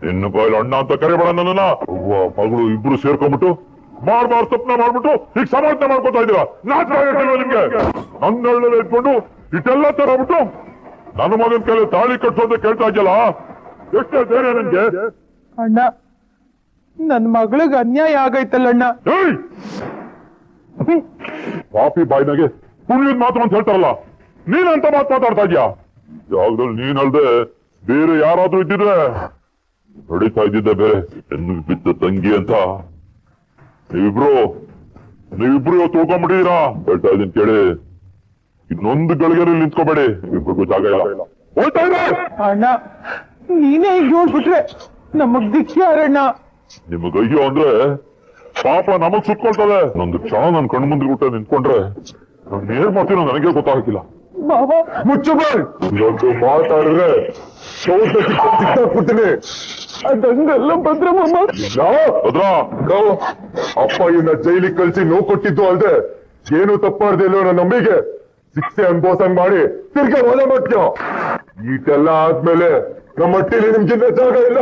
ಇನ್ನು ಬಾಯಿಲ್ ಅಣ್ಣ ಅಂತ ಕರಿಬೇಡ ನನ್ನ ಮಗಳು ಇಬ್ರು ಸೇರ್ಕೊಂಡ್ಬಿಟ್ಟು ಮಾಡ್ಬಾರ್ ತಪ್ಪನ ಮಾಡ್ಬಿಟ್ಟು ಈಗ ಸಮರ್ಥನೆ ಮಾಡ್ಕೊತಾ ಇದ್ದೀರಾ ನಾಚ ನಿಮ್ಗೆ ಹಂಗಳ್ಳೆಲ್ಲ ಇಟ್ಕೊಂಡು ಇಟ್ಟೆಲ್ಲ ತರಬಿಟ್ಟು ನನ್ನ ಮಗನ ಕೈಲಿ ತಾಳಿ ಕಟ್ಟೋದ ಕೇಳ್ತಾ ಇದೆಯಲ್ಲ ಎಷ್ಟೇ ಧೈರ್ಯ ನನ್ಗೆ ಅಣ್ಣ ನನ್ ಮಗಳಿಗೆ ಅನ್ಯಾಯ ಆಗೈತಲ್ಲಣ್ಣ ಪಾಪಿ ಬಾಯಿನಾಗೆ ಪುಣ್ಯದ ಮಾತು ಅಂತ ಹೇಳ್ತಾರಲ್ಲ ನೀನಂತ ಮಾತು ಮಾತಾಡ್ತಾ ಇದ್ಯಾ ಜಾಗದಲ್ಲಿ ನೀನಲ್ದೆ ಬೇರೆ ಯಾರಾದ್ರೂ ಇದ್ದಿದ್ರೆ ಹೊಡಿತಾ ಇದ್ದಿದ್ದೆ ಬೇರೆ ಹೆಣ್ಣು ಬಿದ್ದ ತಂಗಿ ಅಂತ ನೀವಿಬ್ರು ಇವತ್ತು ಹೋಗ್ಕೊಂಡ್ಬಿಟ್ಟಿದೀರಾ ಹೇಳ್ತಾ ಇದೀನಿ ಕೇಳಿ ಇನ್ನೊಂದು ಗಳಿಗೆ ನಿಂತ್ಕೋಬೇಡಿ ಇಬ್ರಿಗೂ ಜಾಗ ಇಲ್ಲ ಹೋಗ್ತಾ ಇದೆ ಅಣ್ಣ ನೀನೇ ಈಗ ಹೇಳ್ಬಿಟ್ರೆ ನಮಗ್ ದಿಕ್ಕ್ಯಾರಣ್ಣ ನಿಮಗ್ ಅಯ್ಯೋ ಅಂದ್ರೆ ಪಾಪ ನಮಗ್ ಸುತ್ಕೊಳ್ತದೆ ನೊಂದು ಕ್ಷಣ ನನ್ ಕಣ್ಣು ಮುಂದೆ ಬಿಟ್ಟೆ ನಿಂತ್ಕೊಂಡ್ರೆ ನಾನು ಏನ್ ಮಾಡ್ತೀನೋ ನನಗೆ ಗೊತ್ತಾಗಕ್ಕಿಲ್ಲ ಮುಚ್ಚು ಬಾಯ್ ಮಾತಾಡಿದ್ರೆ ಸಿಕ್ಕಾಕ್ಬಿಡ್ತೀನಿ ಅದಂಗಲ್ಲ ಭದ್ರಮ್ಮ ಅಪ್ಪ ಇವನ್ನ ಜೈಲಿಗೆ ಕಳ್ಸಿ ನೋವು ಕೊಟ್ಟಿದ್ದು ಅಲ್ದೆ ಏನು ತಪ್ಪಾರ್ದೆ ಇಲ್ಲೋ ನನ್ನ ನಂಬಿಕೆ ಶಿಕ್ಷೆ ಅನ್ಭೋಸಂಗ್ ಮಾಡಿ ತಿರ್ಗಾ ಹೊಲ ಮಾಡ್ತೀಯ ಈಟೆಲ್ಲ ಆದ್ಮೇಲೆ ನಮ್ಮ ಹಟ್ಟಿಲಿ ನಿಮ್ಗಿನ್ನ ಜಾಗ ಇಲ್ಲ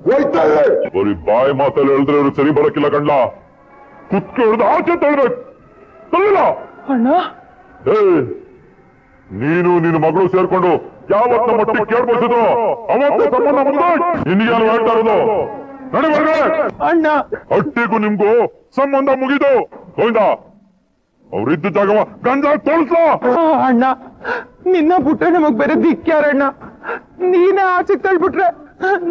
ಹೋಯ್ತಾ ಇದೆ ಬರೀ ಬಾಯಿ ಮಾತಲ್ಲಿ ಹೇಳಿದ್ರೆ ಅವ್ರು ಸರಿ ಬರಕ್ಕಿಲ್ಲ ಕಣ್ಣ ಕುತ್ಕೆ ಹಿಡಿದು ಆಚೆ ತಳ್ಬೇಕು ತಳ್ಳಿಲ್ಲ ಅಣ್ಣ ನೀನು ನಿನ್ನ ಮಗಳು ಸೇರ್ಕೊಂಡು ಯಾವತ್ತ ಮಟ್ಟಿಗೆ ಕೇಳ್ಬಾರ್ಸಿದ್ರು ಅವತ್ತೇ ಸಂಬಂಧ ಬಂದ ನಿನ್ಗೇನು ಹೇಳ್ತಾ ಇರೋದು ನಡಿ ಬರ್ರೆ ಅಣ್ಣ ಹಟ್ಟಿಗೂ ನಿಮ್ಗೂ ಸಂಬಂಧ ಮುಗಿದು ಹೋಯ್ದ ಅವ್ರಿದ್ದ ಜಾಗವ ಗಂಜ ತೋಳ್ಸ ಅಣ್ಣ ನಿನ್ನ ಬಿಟ್ರೆ ನಮಗ್ ಬೇರೆ ದಿಕ್ಕ್ಯಾರಣ್ಣ ನೀನೇ ಆಚೆ ತಳ್ಬಿಟ್ರೆ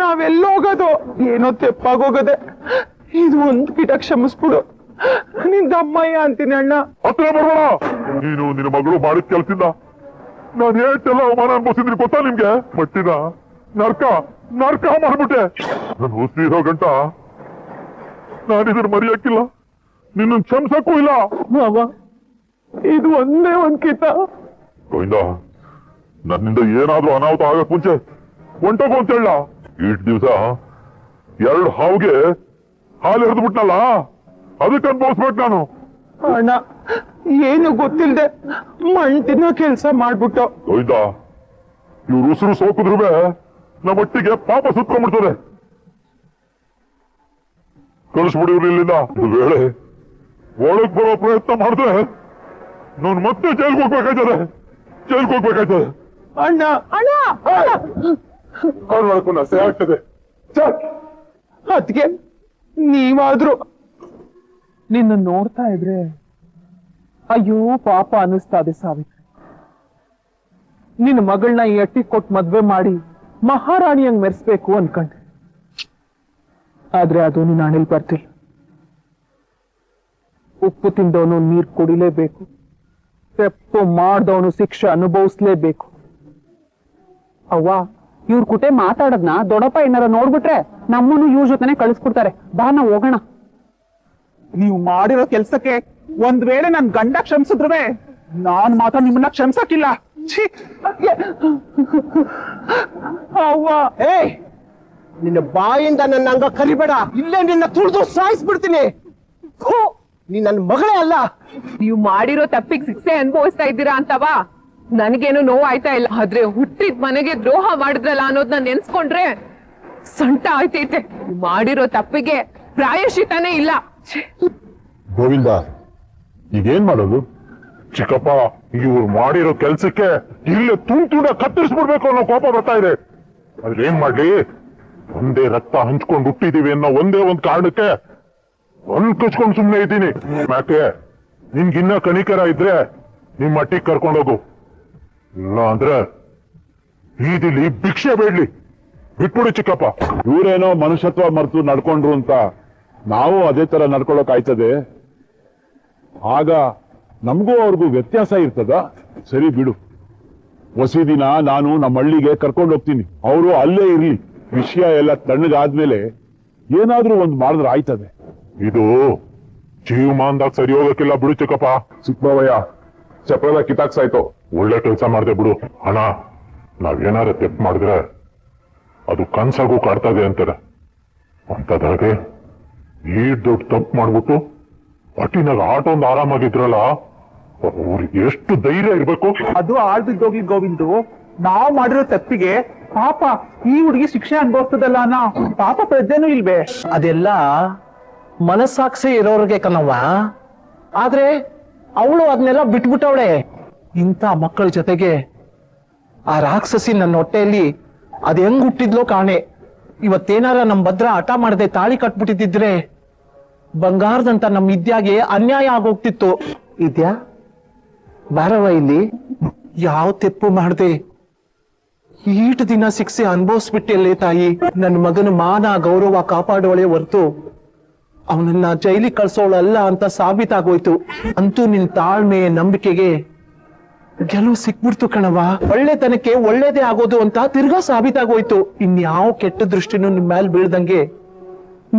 ನಾವೆಲ್ಲೋಗೋದು ಏನೋ ತೆಪ್ಪಾಗೋಗದೆ ಇದು ಒಂದ್ ಕಿಟ ಕ್ಷಮಿಸ್ಬಿಡು ನಿನ್ ದಮ್ಮಯ್ಯ ಅಂತೀನಿ ಅಣ್ಣ ಹತ್ರ ಬರ್ಬೇಡ ನೀನು ನಿನ್ನ ಮಗಳು ಮಾಡಿದ ಕೆಲ್ಸಿಂದ ನಾನು ಏಟೆಲ್ಲ ಅವಮಾನ ಅನ್ಭವಿಸಿದ್ರಿ ಗೊತ್ತಾ ನಿಮ್ಗೆ ಮಟ್ಟಿದ ನರ್ಕ ಮಾಡ್ಬಿಟ್ಟೆ ನಾನು ಉಸಿರೋ ಗಂಟ ನಾನಿದ್ರ ಮರೆಯಕ್ಕಿಲ್ಲ ನಿನ್ನ ಕ್ಷಮಿಸಕ್ಕೂ ಇಲ್ಲ ಮಾವ ಇದು ಒಂದೇ ಒಂದ್ ಕಿತ ಗೋವಿಂದ ನನ್ನಿಂದ ಏನಾದ್ರೂ ಅನಾಹುತ ಆಗಕ್ ಮುಂಚೆ ಹೊಂಟೋಗು ಅಂತ ಹೇಳ ಇಟ್ ದಿವ್ಸ 2 ಹಾವಿಗೆ ಹಾಲು ಎರೆದು ಬಿಟ್ನಲ್ಲ ಅದಕ್ಕೆ ಅನ್ಭವಿಸ್ಬೇಕು ನಾನು ಅಣ್ಣ ಏನು ಗೊತ್ತಿಲ್ದೆ ಮಣ್ ತಿನ್ನೋ ಕೆಲ್ಸ ಮಾಡ್ಬಿಟ್ಟು ಗೋವಿಂದ ಇವ್ರು ಉಸಿರು ಸೋಕಿದ್ರು ನಮ್ಮ ಒಟ್ಟಿಗೆ ಪಾಪ ಸುತ್ಕೊಂಡ್ಬಿಡ್ತದೆ ಕಳಿಸ್ಬಿಡಿ ಇವ್ರು ಇಲ್ಲಿಂದ ವೇಳೆ ಒಳಗ್ ಬರೋ ಪ್ರಯತ್ನ ಮಾಡಿದ್ರೆ ನಾನು ಮತ್ತೆ ಜೈಲ್ಗೆ ಹೋಗ್ಬೇಕಾಯ್ತದೆ ಅಣ್ಣ ಅಣ್ಣ ಕಾಲ್ ಮಾಡ್ಕೊಂಡು ಅಸೆ ಆಗ್ತದೆ ಅದ್ಕೆ ನೀವಾದ್ರೂ ನಿನ್ನ ನೋಡ್ತಾ ಇದ್ರೆ ಅಯ್ಯೋ ಪಾಪ ಅನಿಸ್ತಾ ಇದೆ ಸಾವಿತ್ರಿ ನಿನ್ನ ಮಗಳನ್ನ ಈ ಅಟ್ಟಿ ಕೊಟ್ಟು ಮದ್ವೆ ಮಾಡಿ ಮಹಾರಾಣಿಯಂಗ್ ಮೆರೆಸ್ಬೇಕು ಅನ್ಕೊಂಡೆ ಆದ್ರೆ ಅದು ನಿನ್ನ ಅಣಿಲ್ ಬರ್ತಿಲ್ಲ ಉಪ್ಪು ತಿಂದವನು ನೀರ್ ಕುಡಿಲೇಬೇಕು ತಪ್ಪು ಮಾಡ್ದವನು ಶಿಕ್ಷೆ ಅನುಭವಿಸ್ಲೇಬೇಕು ಅವ್ವ ಇವ್ರ ಕುಟೆ ಮಾತಾಡದ್ನ ದೊಡ್ಡಪ್ಪ ಏನಾರ ನೋಡ್ಬಿಟ್ರೆ ನಮ್ಮನ್ನು ಇವ್ರ ಜೊತೆನೆ ಕಳಿಸ್ಬಿಡ್ತಾರೆ ಬಾ ನಾವ್ ಹೋಗೋಣ ನೀವು ಮಾಡಿರೋ ಕೆಲ್ಸಕ್ಕೆ ಒಂದ್ ವೇಳೆ ನನ್ ಗಂಡ ಕ್ಷಮಿಸಿದ್ರುವೆ ನಾನ್ ಮಾತ್ರ ನಿಮ್ಮನ್ನ ಕ್ಷಮಿಸಕ್ಕಿಲ್ಲ ಅವ್ವ ನಿನ್ನ ಬಾಯಿಂದ ನನ್ನ ಹಂಗ ಕರಿಬೇಡ ಇಲ್ಲೇ ನಿನ್ನ ತುಳಿದು ಸಾಯಿಸ್ಬಿಡ್ತೀನಿ ನೀ ನನ್ನ ಮಗಳೇ ಅಲ್ಲ ನೀವು ಮಾಡಿರೋ ತಪ್ಪಿಗೆ ಶಿಕ್ಷೆ ಅನುಭವಿಸ್ತಾ ಇದ್ದೀರಾ ಅಂತವಾ ನನಗೇನು ನೋವಾಯ್ತಾ ಇಲ್ಲ ಆದ್ರೆ ಹುಟ್ಟಿದ ಮನೆಗೆ ದ್ರೋಹ ಮಾಡಿದ್ರಲ್ಲ ಅನ್ನೋದನ್ನ ನೆನ್ಸ್ಕೊಂಡ್ರೆ ಸಂಟ ಆಯ್ತೈತೆ ಮಾಡಿರೋ ತಪ್ಪಿಗೆ ಪ್ರಾಯಶ್ಚಿತನೇ ಇಲ್ಲ ಗೋವಿಂದ ಈಗೇನ್ ಮಾಡೋದು ಚಿಕ್ಕಪ್ಪ ಇವ್ರು ಮಾಡಿರೋ ಕೆಲ್ಸಕ್ಕೆ ಇಲ್ಲೇ ತುಂಡ ಕತ್ತರಿಸ್ಬಿಡ್ಬೇಕು ಅನ್ನೋ ಕೋಪ ಬರ್ತಾ ಇದೆ ಆದ್ರೆ ಏನ್ ಮಾಡ್ಲಿ ಒಂದೇ ರಕ್ತ ಹಂಚ್ಕೊಂಡು ಹುಟ್ಟಿದೀವಿ ಅನ್ನೋ ಒಂದೇ ಒಂದ್ ಕಾರಣಕ್ಕೆ ಕಚ್ಕೊಂಡು ಸುಮ್ನೆ ಇದ್ದೀನಿ ಯಾಕೆ ನಿನ್ಗಿನ್ನ ಕಣಿಕರ ಇದ್ರೆ ನಿಮ್ ಮಟ್ಟಿಗೆ ಕರ್ಕೊಂಡೋಗು ಇಲ್ಲ ಅಂದ್ರೆ ಈದಿಲ್ಲಿ ಭಿಕ್ಷೆ ಬೇಡ್ಲಿ ಬಿಟ್ಬಿಡು ಚಿಕ್ಕಪ್ಪ ಇವರೇನೋ ಮನುಷ್ಯತ್ವ ಮರೆತು ನಡ್ಕೊಂಡ್ರು ಅಂತ ನಾವು ಅದೇ ತರ ನಡ್ಕೊಳಕ್ ಆಯ್ತದೆ ಆಗ ನಮಗೂ ಅವ್ರಿಗೂ ವ್ಯತ್ಯಾಸ ಇರ್ತದ ಸರಿ ಬಿಡು ಹೊಸ ದಿನ ನಾನು ನಮ್ಮ ಹಳ್ಳಿಗೆ ಕರ್ಕೊಂಡು ಹೋಗ್ತೀನಿ ಅವರು ಅಲ್ಲೇ ಇರ್ಲಿ ವಿಷಯ ಎಲ್ಲ ತಣ್ಣಗಾದ್ಮೇಲೆ ಏನಾದ್ರೂ ಒಂದ್ ಮಾಡಿದ್ರೆ ಆಯ್ತದೆ ಇದು ಜೀವಮಾನದಾಗ ಸರಿ ಹೋಗಕ್ಕಿಲ್ಲ ಬಿಡು ಚಿಕ್ಕಪ್ಪ ಚಿಕ್ಕಬಾವಯ್ಯ ಚಪ್ರದ ಕಿತಾಕ್ಸಾಯ್ತು ಒಳ್ಳೆ ಕೆಲಸ ಮಾಡ್ದೆ ಬಿಡು ಹಣ ನಾವೇನಾರ ತೆಪ್ಪು ಮಾಡಿದ್ರೆ ಅದು ಕನ್ಸಾಗೂ ಕಾಡ್ತದೆ ಅಂತಾರೆ ಅಂತದಾಗೆ ಈ ದೊಡ್ಡ ತಪ್ಪು ಮಾಡ್ಬಿಟ್ಟು ಅಟ್ಟಿನಾಗ ಆಟ ಒಂದು ಆರಾಮಾಗಿದ್ರಲ್ಲ ಅವ್ರಿಗೆ ಎಷ್ಟು ಧೈರ್ಯ ಇರ್ಬೇಕು ಅದು ಆಳ್ಬಿದ್ದೋಗ್ಲಿ ಗೋವಿಂದು ನಾವ್ ಮಾಡಿರೋ ತಪ್ಪಿಗೆ ಪಾಪ ಈ ಹುಡುಗಿ ಶಿಕ್ಷೆ ಅನ್ಭವಿಸ್ತದಲ್ಲ ಅನ್ನೋ ಪಾಪ ಪ್ರಜ್ಞೆನೂ ಇಲ್ವೇ? ಅದೆಲ್ಲ ಮನಸ್ಸಾಕ್ಷಿ ಇರೋರ್ಗೆ ಕಣವ್ವ. ಆದ್ರೆ ಅವಳು ಅದನ್ನೆಲ್ಲ ಬಿಟ್ಬಿಟ್ಟವಳೆ. ಇಂಥ ಮಕ್ಕಳ ಜೊತೆಗೆ ಆ ರಾಕ್ಷಸಿ ನನ್ನ ಹೊಟ್ಟೆಯಲ್ಲಿ ಅದ್ ಹೆಂಗ್ ಹುಟ್ಟಿದ್ಲೋ ಕಾಣೆ. ಇವತ್ತೇನಾರ ನಮ್ ಭದ್ರ ಹಠ ಮಾಡದೆ ತಾಳಿ ಕಟ್ಬಿಟ್ಟಿದ್ರೆ ಬಂಗಾರದಂತ ನಮ್ ವಿದ್ಯಾಗೆ ಅನ್ಯಾಯ ಆಗೋಗ್ತಿತ್ತು. ವಿದ್ಯಾ ಬಾರವ ಇಲ್ಲಿ. ಯಾವ ತೆಪ್ಪು ಮಾಡದೆ ಈಟ್ ದಿನ ಶಿಕ್ಷೆ ಅನುಭವಿಸ್ಬಿಟ್ಟಿಲ್ಲೇ ತಾಯಿ. ನನ್ನ ಮಗನ ಮಾನ ಗೌರವ ಕಾಪಾಡೋಳೆ ಹೊರತು ಅವನನ್ನ ಜೈಲಿಗೆ ಕಳ್ಸೋಳಲ್ಲ ಅಂತ ಸಾಬೀತಾಗೋಯ್ತು. ಅಂತೂ ನಿನ್ ತಾಳ್ಮೆ ನಂಬಿಕೆಗೆ ಗೆಲುವು ಸಿಕ್ಬಿಡ್ತು ಕಣವ. ಒಳ್ಳೆತನಕ್ಕೆ ಒಳ್ಳೇದೇ ಆಗೋದು ಅಂತ ತಿರ್ಗಾ ಸಾಬೀತಾಗೋಯ್ತು. ಇನ್ಯಾವ ಕೆಟ್ಟ ದೃಷ್ಟಿನೂ ನಿಮ್ ಮೇಲೆ ಬೀಳ್ದಂಗೆ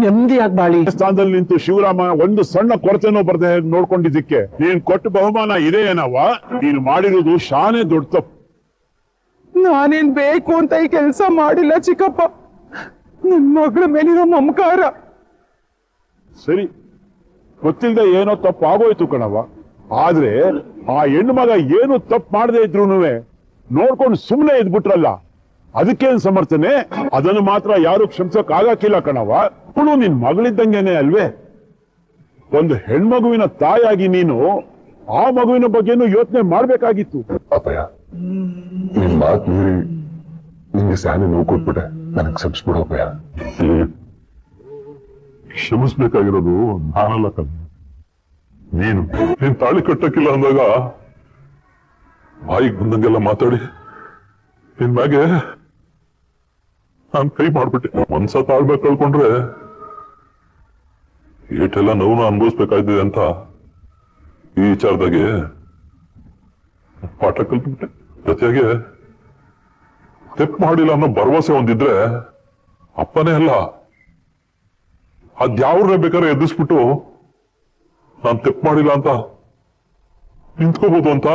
ನೆಮ್ಮದಿಯಾಗಿ ಬಾಳಿ. ಸ್ಥಾನದಲ್ಲಿ ನಿಂತು ಶಿವರಾಮ ಒಂದು ಸಣ್ಣ ಕೊರತೆನೂ ಬರ್ದೆ ನೋಡ್ಕೊಂಡಿದ್ದಕ್ಕೆ ನೀನ್ ಕೊಟ್ಟ ಬಹುಮಾನ ಇದೆ ಏನವ್ವ? ನೀನು ಮಾಡಿರೋದು ಶಾನೆ ದೊಡ್ಡ ತಪ್ಪು. ನಾನೇನ್ ಬೇಕು ಅಂತ ಈ ಕೆಲಸ ಮಾಡಿಲ್ಲ ಚಿಕ್ಕಪ್ಪ. ನನ್ ಮಗಳ ಮೇಲಿರೋ ಮಮಕಾರ. ಸರಿ, ಗೊತ್ತಿಲ್ಲದೆ ಏನೋ ತಪ್ಪು ಆಗೋಯ್ತು ಕಣವ್ವ. ಆದ್ರೆ ಆ ಹೆಣ್ಣು ಮಗ ಏನು ತಪ್ಪು ಮಾಡದೇ ಇದ್ರೂನುವೆ ನೋಡ್ಕೊಂಡು ಸುಮ್ಮನೆ ಇದ್ಬಿಟ್ರಲ್ಲ, ಅದಕ್ಕೇನ್ ಸಮರ್ಥನೆ? ಅದನ್ನು ಮಾತ್ರ ಯಾರು ಕ್ಷಮಿಸಕ್ ಆಗಕ್ಕಿಲ್ಲ ಕಣವ್ವ. ಅವಳು ನಿನ್ ಮಗಳಿದ್ದಂಗೆನೆ ಅಲ್ವೇ? ಒಂದು ಹೆಣ್ಮಗುವಿನ ತಾಯಾಗಿ ನೀನು ಆ ಮಗುವಿನ ಬಗ್ಗೆನೂ ಯೋಚನೆ ಮಾಡ್ಬೇಕಾಗಿತ್ತು. ಅಪ್ಪಯ್ಯ, ನಿನ್ ಮಾತು ಮೀರಿ ನಿಂಗೆ ಸ್ಯಾನೆ ನೋವು ಕೊಟ್ಬಿಟ್ಟೆ. ನನಗೆ ಕ್ಷಮಿಸ್ಬಿಡು ಅಪ್ಪಯ್ಯ. ಕ್ಷಮಿಸ್ಬೇಕಾಗಿರೋದು ನಾನಲ್ಲ ಕಣ್. ನೀನು ತಾಳಿ ಕಟ್ಟಕ್ಕಿಲ್ಲ ಅಂದಾಗ ಬಾಯಿಗೆ ಬಂದಂಗೆಲ್ಲ ಮಾತಾಡಿ ನಿನ್ ಮ್ಯಾಗೆ ನಾನ್ ಕೈ ಮಾಡ್ಬಿಟ್ಟೆ. ಮನ್ಸ ತಾಳ್ಬೇಕು ಕಳ್ಕೊಂಡ್ರೆ ಏಟೆಲ್ಲ ನೋವು ಅನುಭವಿಸ್ಬೇಕಾಯ್ತದೆ ಅಂತ ಈ ವಿಚಾರದಾಗೆ ಪಾಠ ಕಲ್ತ್ಬಿಟ್ಟೆ. ಜೊತೆಗೆ ತೆಪ್ಪು ಮಾಡಿಲ್ಲ ಅನ್ನೋ ಭರವಸೆ ಒಂದಿದ್ರೆ ಅಪ್ಪನೇ ಅಲ್ಲ, ಅದ್ಯಾವ್ರನ್ನೇ ಬೇಕಾದ್ರೆ ಎದುರಿಸ್ಬಿಟ್ಟು ನಾನ್ ತೆಪ್ಪು ಮಾಡಿಲ್ಲ ಅಂತ ನಿಂತ್ಕೋಬಹುದು ಅಂತ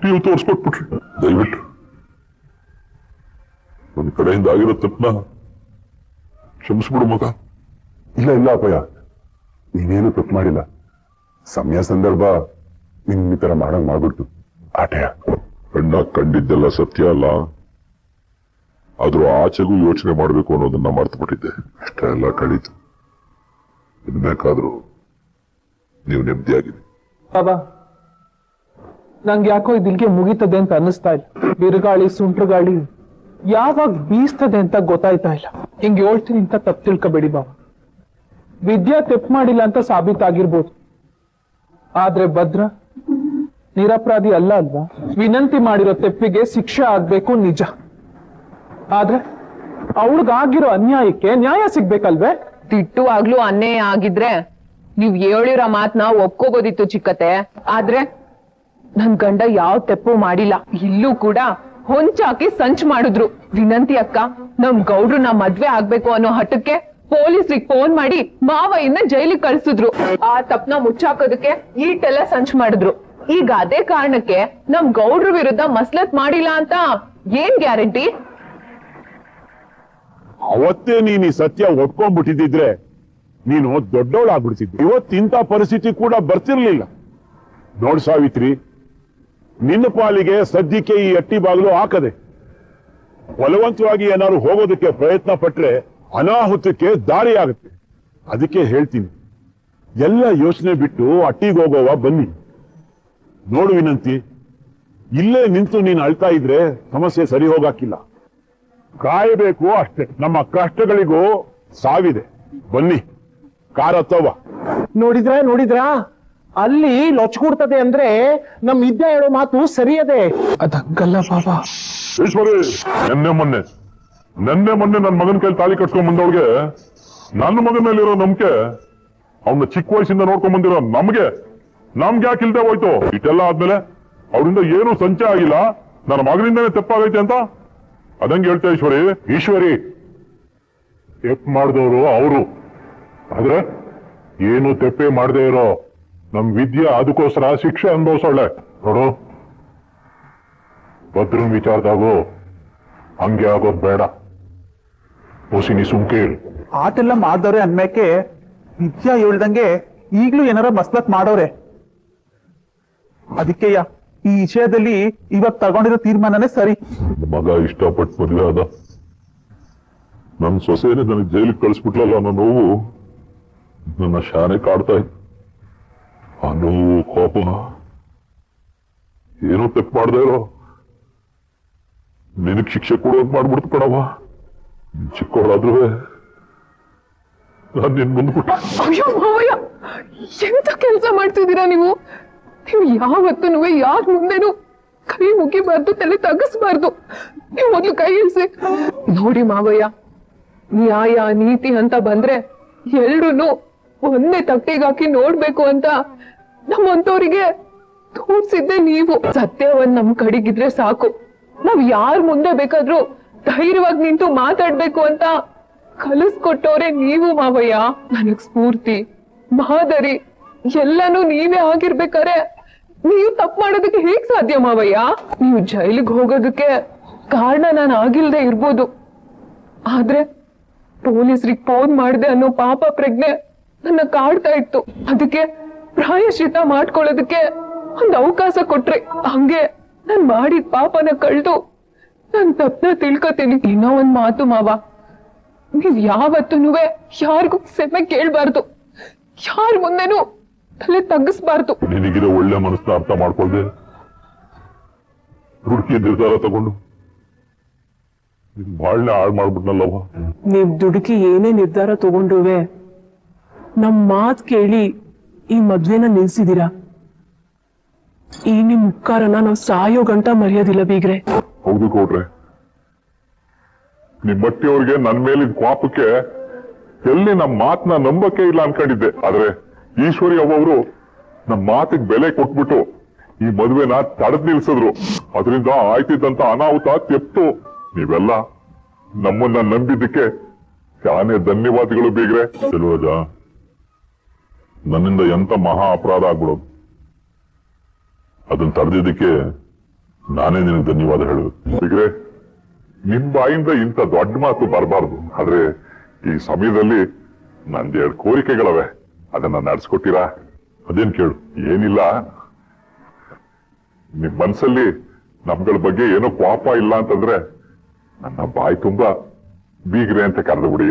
ನೀವು ತೋರ್ಸ್ಕೊಟ್ಬಿಟ್ರಿ. ದಯವಿಟ್ಟು ಒಂದ್ ಕಡೆಯಿಂದ ಆಗಿರೋ ತಪ್ಪನ ಕ್ಷಮಿಸ್ಬಿಡು ಮಗ. ಇಲ್ಲ ಇಲ್ಲ ಅಪ್ಪಯ್ಯ, ನೀನೇನು ತಪ್ಪು ಮಾಡಿಲ್ಲ. ಸಮಯ ಸಂದರ್ಭ ನಿನ್ ಈ ತರ ಮಾಡಂಗ್ ಮಾಡ್ಬಿಡ್ತು. ಆಟಯ ಕಣ್ಣ ಕಂಡಿದ್ದೆಲ್ಲ ಸತ್ಯ ಅಲ್ಲ, ಆದ್ರೂ ಆಚೆಗೂ ಯೋಚನೆ ಮಾಡ್ಬೇಕು ಅನ್ನೋದನ್ನ ಮರ್ತುಬಿಟ್ಟಿದ್ದೆ. ಅಷ್ಟೆಲ್ಲ ಕಳೀತು. ಇನ್ಬೇಕಾದ್ರೂ ನೀವು ನೆಮ್ಮದಿಯಾಗಿದೆ. ಬಾಬಾ, ನಂಗೆ ಯಾಕೋ ಇದಿಲ್ಗೆ ಮುಗಿತದೆ ಅಂತ ಅನ್ನಿಸ್ತಾ ಇಲ್ಲ. ಬಿರುಗಾಳಿ ಸುಂಟ್ರಗಾಳಿ ಯಾವಾಗ ಬೀಸ್ತದೆ ಅಂತ ಗೊತ್ತಾಯ್ತಾ ಇಲ್ಲ. ಹಿಂಗ್ ಹೇಳ್ತೀನಿ ಅಂತ ತಪ್ಪು ತಿಳ್ಕೊಬೇಡಿ ಬಾಬಾ. ವಿದ್ಯಾ ತೆಪ್ಪು ಮಾಡಿಲ್ಲ ಅಂತ ಸಾಬೀತಾಗಿರ್ಬೋದು, ಆದ್ರೆ ಭದ್ರ ನಿರಪರಾಧಿ ಅಲ್ಲ ಅಲ್ವಾ? ವಿನಂತಿ ಮಾಡಿರೋ ತೆಪ್ಪಿಗೆ ಶಿಕ್ಷೆ ಆಗ್ಬೇಕು ನಿಜ, ಆದ್ರೆ ಅವಳಿಗಾಗಿರೋ ಅನ್ಯಾಯಕ್ಕೆ ನ್ಯಾಯ ಸಿಗ್ಬೇಕಲ್ವೇ? ತಿಟ್ಟುವಾಗ್ಲೂ ಅನ್ಯಾಯ ಆಗಿದ್ರೆ ನೀವ್ ಹೇಳಿರೋ ಮಾತ್ನ ಒಪ್ಕೋಬೋದಿತ್ತು ಚಿಕ್ಕತೆ. ಆದ್ರೆ ನನ್ ಗಂಡ ಯಾವ ತೆಪ್ಪು ಮಾಡಿಲ್ಲ. ಇಲ್ಲೂ ಕೂಡ ಹೊಂಚಾಕಿ ಸಂಚ್ ಮಾಡಿದ್ರು. ವಿನಂತಿ ಅಕ್ಕ ನಮ್ ಗೌಡ್ರನ್ನ ಮದ್ವೆ ಆಗ್ಬೇಕು ಅನ್ನೋ ಹಠಕ್ಕೆ ಪೊಲೀಸ್ರಿಗೆ ಫೋನ್ ಮಾಡಿ ಮಾವಯ್ಯನ ಜೈಲಿಗೆ ಕಳ್ಸಿದ್ರು. ಆ ತಪ್ಪನ ಮುಚ್ಚಾಕೋದಕ್ಕೆ ಈಟೆಲ್ಲ ಸಂಚ್ ಮಾಡಿದ್ರು. ಈಗ ಅದೇ ಕಾರಣಕ್ಕೆ ನಮ್ ಗೌಡ್ರ ವಿರುದ್ಧ ಮಸ್ಲತ್ ಮಾಡಿಲ್ಲ ಅಂತ ಏನ್ ಗ್ಯಾರಂಟಿ? ಅವತ್ತೇ ನೀನ್ ಈ ಸತ್ಯ ಒಪ್ಕೊಂಡ್ಬಿಟ್ಟಿದ್ರೆ ನೀನು ದೊಡ್ಡವಳಾಗ್ಬಿಡ್ತಿದ್ದೆ. ಇವತ್ತಿಂತ ಪರಿಸ್ಥಿತಿ ಕೂಡ ಬರ್ತಿರ್ಲಿಲ್ಲ. ನೋಡ್ ಸಾವಿತ್ರಿ, ನಿನ್ನ ಪಾಲಿಗೆ ಸದ್ಯಕ್ಕೆ ಈ ಅಟ್ಟಿ ಬಾಗಿಲು ಹಾಕದೆ ಬಲವಂತವಾಗಿ ಏನಾದ್ರು ಹೋಗೋದಕ್ಕೆ ಪ್ರಯತ್ನ ಪಟ್ರೆ ಅನಾಹುತಕ್ಕೆ ದಾರಿ ಆಗುತ್ತೆ. ಅದಕ್ಕೆ ಹೇಳ್ತೀನಿ, ಎಲ್ಲ ಯೋಚನೆ ಬಿಟ್ಟು ಅಟ್ಟಿಗೆ ಹೋಗೋವ ಬನ್ನಿ. ನೋಡು ವಿನಂತಿ, ಇಲ್ಲೇ ನಿಂತು ನೀನು ಅಳ್ತಾ ಇದ್ರೆ ಸಮಸ್ಯೆ ಸರಿ ಹೋಗಾಕಿಲ್ಲ. ಕಾಯಬೇಕು ಅಷ್ಟೇ. ನಮ್ಮ ಕಷ್ಟಗಳಿಗೂ ಸಾವಿದೆ. ಬನ್ನಿ, ಕಾರ ಹತ್ತವ. ನೋಡಿದ್ರಾ ಅಲ್ಲಿ ಲೊಚ್ಕೊಡ್ತದೆ ಅಂದ್ರೆ ನಮ್ ವಿದ್ಯಾ ಹೇಳೋ ಮಾತು ಸರಿಯದೆ. ಅದಂಗಲ್ಲ ಬಾಬಾ. ಈಶ್ವರಿ, ನೆನ್ನೆ ಮೊನ್ನೆ ನನ್ನ ಮಗನ ಕೈಲಿ ತಾಳಿ ಕಟ್ಕೊಂಡ್ ಬಂದವಳಿಗೆ ನನ್ನ ಮಗನ ಮೇಲಿರೋ ನಂಬಿಕೆ, ಅವನ ಚಿಕ್ಕ ವಯಸ್ಸಿಂದ ನೋಡ್ಕೊಂಡ್ ಬಂದಿರೋ ನಮ್ಗೆ ಯಾಕೆ ಇಲ್ದೆ ಹೋಯ್ತು? ಇಷ್ಟೆಲ್ಲ ಆದ್ಮೇಲೆ ಅವರಿಂದ ಏನು ಸಂಚಯ ಆಗಿಲ್ಲ, ನನ್ನ ಮಗನಿಂದನೇ ತೆಪ್ಪಾಗೈತೆ ಅಂತ ಅದಂಗೆ ಹೇಳ್ತಾ ಈಶ್ವರಿ ತೆಪ್ಪು ಮಾಡಿದವರು ಅವರು, ಆದ್ರೆ ಏನು ತೆಪ್ಪೆ ಮಾಡದೇ ಇರೋ ನಮ್ ವಿದ್ಯಾ ಅದಕ್ಕೋಸ್ಕರ ಶಿಕ್ಷೆ ಅನುಭವಿಸೋಳೆ. ನೋಡು, ಭದ್ರನ್ ವಿಚಾರದಾಗು ಹಂಗೆ ಆಗೋದ್ ಬೇಡ. ಹೊಸಿನಿ ಸುಮ್ಕೆ ಇರು. ಆಟೆಲ್ಲ ಮಾಡ್ದವ್ರೆ ಅನ್ಮೇಕೆ ವಿದ್ಯಾ ಹೇಳ್ದಂಗೆ ಈಗ್ಲೂ ಏನಾರ ಮಸ್ಲತ್ ಮಾಡೋರೆ. ಅದಕ್ಕೆಯ ಈ ವಿಷಯದಲ್ಲಿ ಇವತ್ ತಗೊಂಡಿರೋ ತೀರ್ಮಾನನೇ ಸರಿ. ಮಗ ಇಷ್ಟಪಟ್ಟು ಮದುವೆ ಆದ, ನನ್ನ ಸೊಸೆನೇ ನನಗೆ ಜೈಲಿಗೆ ಕಳಿಸ್ಬಿಟ್ಲಲ್ಲ ಅನ್ನೋ ನೋವು ನನ್ನ ಶಾನೆ ಕಾಡ್ತಾ ಇತ್ತು. ಆ ನೋವು, ಕೋಪ, ಏನೋ ತಪ್ಪು ಮಾಡ್ದೆ ಇರೋ ನಿನಗ್ ಶಿಕ್ಷೆ ಕೊಡೋದು ಮಾಡ್ಬಿಡ್ತು ಕಣವ. ಚಿಕ್ಕವಳಾದ್ರೂ ನಾನು ನಿನ್ ಮುಂದ್ಬಿಟ್ಟು. ಅಯ್ಯೋ ಮಾವಯ್ಯ, ಎಂತ ಕೆಲಸ ಮಾಡ್ತಿದ್ದೀರಾ ನೀವು? ನೀವು ಯಾವತ್ತೂ ಯಾರ ಮುಂದೆನೂ ಕೈ ಮುಗಿಬಾರ್ದು, ತಲೆ ತಗ್ಗಿಸ್ಬಾರ್ದು. ನೀವು ಮೊದ್ಲು ಕೈ ಇಳಿಸಿ. ನೋಡಿ ಮಾವಯ್ಯ, ನ್ಯಾಯ ನೀತಿ ಅಂತ ಬಂದ್ರೆ ಎಲ್ರೂ ಒಂದೇ ತಟ್ಟೆಗಾಕಿ ನೋಡ್ಬೇಕು ಅಂತ ನಮ್ಮಂತವ್ರಿಗೆ ತೋರ್ಸಿದ್ದೆ ನೀವು. ಸತ್ಯವನ್ನ ನಮ್ ಕಡೆಗಿದ್ರೆ ಸಾಕು, ನಾವ್ ಯಾರ ಮುಂದೆ ಬೇಕಾದ್ರೂ ಧೈರ್ಯವಾಗಿ ನಿಂತು ಮಾತಾಡ್ಬೇಕು ಅಂತ ಕಲಿಸ್ಕೊಟ್ಟವ್ರೆ ನೀವು ಮಾವಯ್ಯ. ನನಗ್ ಸ್ಫೂರ್ತಿ, ಮಾದರಿ ಎಲ್ಲಾನು ನೀವೇ ಆಗಿರ್ಬೇಕಾರೆ ನೀವು ತಪ್ಪು ಮಾಡೋದಕ್ಕೆ ಹೇಗ್ ಸಾಧ್ಯ ಮಾವಯ್ಯ? ನೀವು ಜೈಲಿಗೆ ಹೋಗೋದಕ್ಕೆ ಕಾರಣ ನಾನು ಆಗಿಲ್ದೆ ಇರ್ಬೋದು, ಆದ್ರೆ ಪೊಲೀಸ್ರಿಗೆ ಫೋನ್ ಮಾಡ್ದೆ ಅನ್ನೋ ಪಾಪ ಪ್ರಜ್ಞೆ ನನ್ನ ಕಾಡ್ತಾ ಇತ್ತು. ಅದಕ್ಕೆ ಪ್ರಾಯಶ್ಚಿತ ಮಾಡ್ಕೊಳ್ಳೋದಕ್ಕೆ ಒಂದ್ ಅವಕಾಶ ಕೊಟ್ರಿ. ಹಂಗೆ ನಾನ್ ಮಾಡಿದ ಪಾಪನ ಕಳ್ದು ನಾನ್ ತಪ್ಪನ ತಿಳ್ಕೊತೀನಿ. ಇನ್ನೋ ಒಂದ್ ಮಾತು ಮಾವ, ನೀವ್ ಯಾವತ್ತೂ ಯಾರಿಗೂ ಕ್ಷಮೆ ಕೇಳ್ಬಾರ್ದು, ಯಾರ ಮುಂದೆನೂ ತಲೆ ತಗ್ಗಿಸ್ಬಾರ್ದು. ನಿನಗಿರೋ ಒಳ್ಳೆ ಮನಸ್ಸನ್ನ ಅರ್ಥ ಮಾಡ್ಕೊಳ್ದೆ ಹುಡುಕಿ ನಿರ್ಧಾರ ತಗೊಂಡು ಬಾಳ್ನೆ ಹಾಳು ಮಾಡ್ಬಿಟ್ನಲ್ಲವ್ವ. ನೀವ್ ದುಡುಕಿ ಏನೇ ನಿರ್ಧಾರ ತಗೊಂಡ್ರುವೆ ನಮ್ ಮಾತ್ ಕೇಳಿ ಈ ಮದ್ವೆನ ನಿಲ್ಸಿದೀರಾ. ಈ ನಿಮ್ ಉಪಕಾರನ ನಾವ್ ಸಾಯೋ ಗಂಟ ಮರೆಯೋದಿಲ್ಲ ಬೀಗ್ರೆ. ಹೌದು ಕೊಟ್ರೆ, ನಿಮ್ಮಟ್ಟಿಯವ್ರಿಗೆ ನನ್ ಮೇಲಿನ ಕೋಪಕ್ಕೆ ಎಲ್ಲಿ ನಮ್ಮ ಮಾತನ್ನ ನಂಬಕ್ಕೆ ಇಲ್ಲ ಅನ್ಕೊಂಡಿದ್ದೆ. ಆದ್ರೆ ಈಶ್ವರಿ ಅವ್ವರು ನಮ್ಮ ಮಾತಿಗೆ ಬೆಲೆ ಕೊಟ್ಬಿಟ್ಟು ಈ ಮದುವೆನ ತಡೆದ್ ನಿಲ್ಸಿದ್ರು. ಅದರಿಂದ ಆಯ್ತಿದ್ದಂತ ಅನಾಹುತ ತೆಪ್ತು. ನೀವೆಲ್ಲ ನಮ್ಮನ್ನ ನಂಬಿದ್ದಕ್ಕೆ ಶಾನೆ ಧನ್ಯವಾದಗಳು ಬೀಗ್ರೆ. ಚೆಲುವಜ, ನನ್ನಿಂದ ಎಂತ ಮಹಾ ಅಪರಾಧ ಆಗ್ಬಿಡೋದು, ಅದನ್ನ ತಡೆದಿದ್ದಕ್ಕೆ ನಾನೇ ನಿನಗೆ ಧನ್ಯವಾದ ಹೇಳಬೇಕು. ಬೀಗ್ರೆ, ನಿಮ್ ಬಾಯಿಂದ ಇಂಥ ದೊಡ್ಡ ಮಾತು ಬರಬಾರ್ದು. ಆದ್ರೆ ಈ ಸಮಯದಲ್ಲಿ ನಂದೆರಡು ಕೋರಿಕೆಗಳವೆ, ಅದನ್ನ ನಡೆಸ್ಕೊಟ್ಟಿರಾ? ಅದೇನ್ ಕೇಳು. ಏನಿಲ್ಲ, ನಿಮ್ ಮನ್ಸಲ್ಲಿ ನಮ್ಗಳ ಬಗ್ಗೆ ಏನೋ ಕೋಪ ಇಲ್ಲ ಅಂತಂದ್ರೆ ನನ್ನ ಬಾಯಿ ತುಂಬಾ ಬೀಗ್ರೆ ಅಂತ ಕರೆದು ಬಿಡಿ.